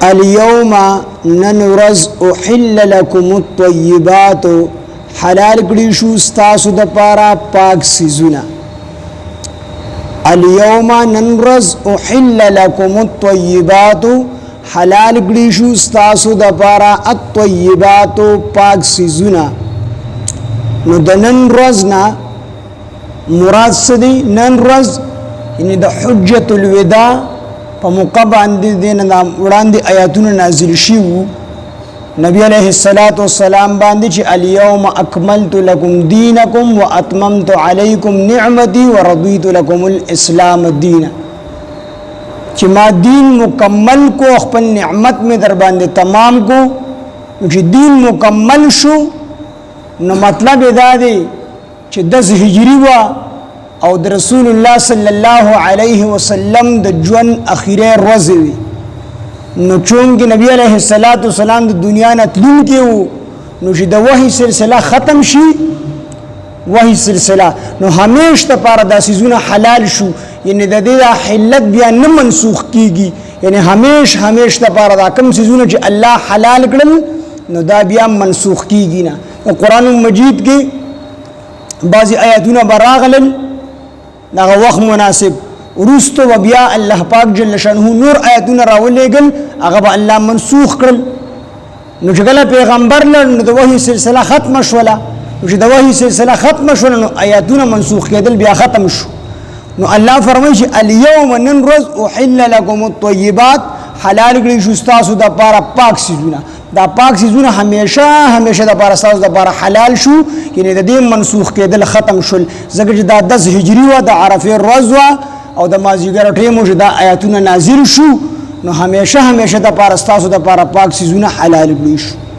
اليوم ننرز احل لكم الطيبات حلال کړي شو ستاسو د پاره پاک سيزونه اليوم ننرز احل لكم الطيبات حلال کړي شو ستاسو د پاره الطيبات پاک سيزونه نو د ننرز نه مراد سدي ننرز یعنی د حجۃ الوداع په موقع باندې دین وړاندې آیاتونه نازل شیو نبی علیہ الصلوۃ والسلام باندې چې الیوم اکملت لکم دینکم واتممت علیکم نعمتي ورضیت لکم الاسلام دینا چې ما دین مکمل کو خپل نعمت می در باندې تمام کو چې دین مکمل شو نو مطلب دا دی چې 10 هجری وا او د رسول الله صلی الله علیه وسلم د ژوند اخیره ورځ وي نو چونګ نبی علیہ الصلوۃ والسلام د دنیا نه تلون کېو نو چې د وحی سلسله ختم شي وحی سلسله نو همیشه لپاره د سيزونه حلال شو یعنی د دې حلت بیا نه منسوخ کیږي یعنی همیشه لپاره دا کوم سيزونه چې الله حلال کړل نو دا بیا منسوخ کیږي نه قرآن مجید کې بعضی آیاتونه براغلل دا وخت مناسب ورستو و بیا الله پاک جل شانه نور آیاتونه راولېګل هغه به الله منسوخ کړل نو چې کله پیغمبر لړ نو د وحی سلسله ختم شوله چې د وحی سلسله ختم شوله نو آیاتونه منسوخ کېدل بیا ختم شو نو الله فرمایي چې الیوم ننرز احل لكم الطيبات حلال کړي شو تاسو د پاره پاک سيزونه دا پاک سيزونه همیشه د پاره تاسو د پاره حلال شو یعنی د دې منسوخ کېدل ختم شول ځکه چې دا 10 هجری و د عرفه ورځ او د مازیګر ټیمو چې دا آیاتونه نازل شو نو همیشه د پاره تاسو د پاره پاک سيزونه حلال کړي شو